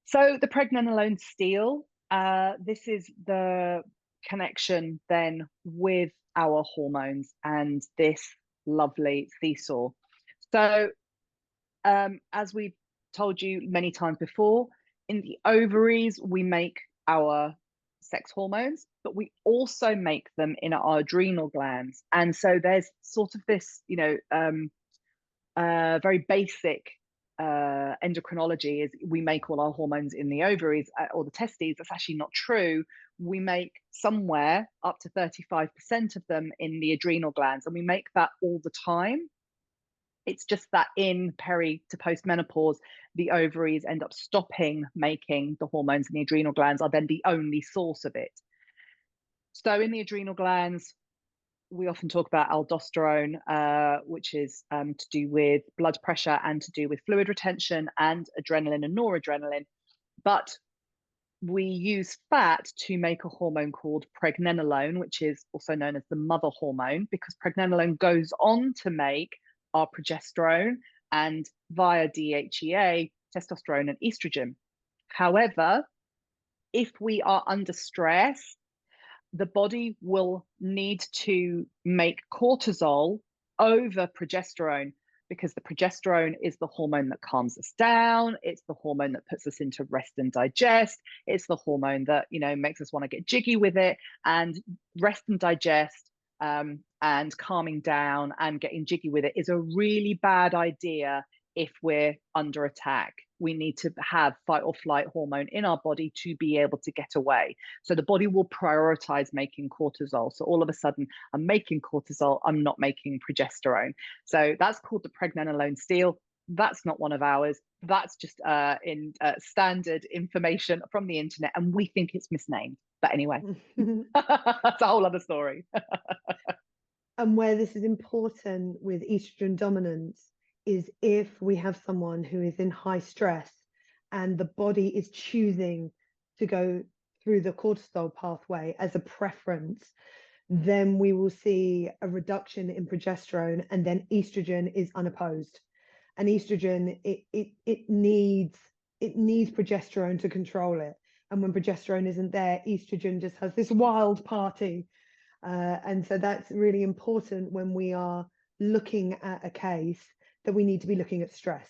So the pregnenolone steal, this is the connection then with our hormones and this lovely seesaw. So as we've told you many times before, in the ovaries, we make our sex hormones, but we also make them in our adrenal glands. And so there's sort of this, very basic endocrinology is we make all our hormones in the ovaries or the testes. That's actually not true. We make somewhere up to 35% of them in the adrenal glands, and we make that all the time. It's just that in peri to post menopause, the ovaries end up stopping making the hormones, and the adrenal glands are then the only source of it. So in the adrenal glands, we often talk about aldosterone, which is to do with blood pressure and to do with fluid retention, and adrenaline and noradrenaline. But we use fat to make a hormone called pregnenolone, which is also known as the mother hormone, because pregnenolone goes on to make our progesterone and via DHEA, testosterone and estrogen. However, if we are under stress, the body will need to make cortisol over progesterone, because the progesterone is the hormone that calms us down. It's the hormone that puts us into rest and digest. It's the hormone that, makes us want to get jiggy with it. And rest and digest and calming down and getting jiggy with it is a really bad idea if we're under attack. We need to have fight or flight hormone in our body to be able to get away. So the body will prioritize making cortisol. So all of a sudden, I'm making cortisol, I'm not making progesterone. So that's called the pregnenolone steal. That's not one of ours. That's just in standard information from the internet, and we think it's misnamed. But anyway, that's a whole other story. And where this is important with estrogen dominance is if we have someone who is in high stress and the body is choosing to go through the cortisol pathway as a preference, then we will see a reduction in progesterone, and then estrogen is unopposed. And estrogen, it needs progesterone to control it. And when progesterone isn't there, estrogen just has this wild party. And so that's really important when we are looking at a case, that we need to be looking at stress.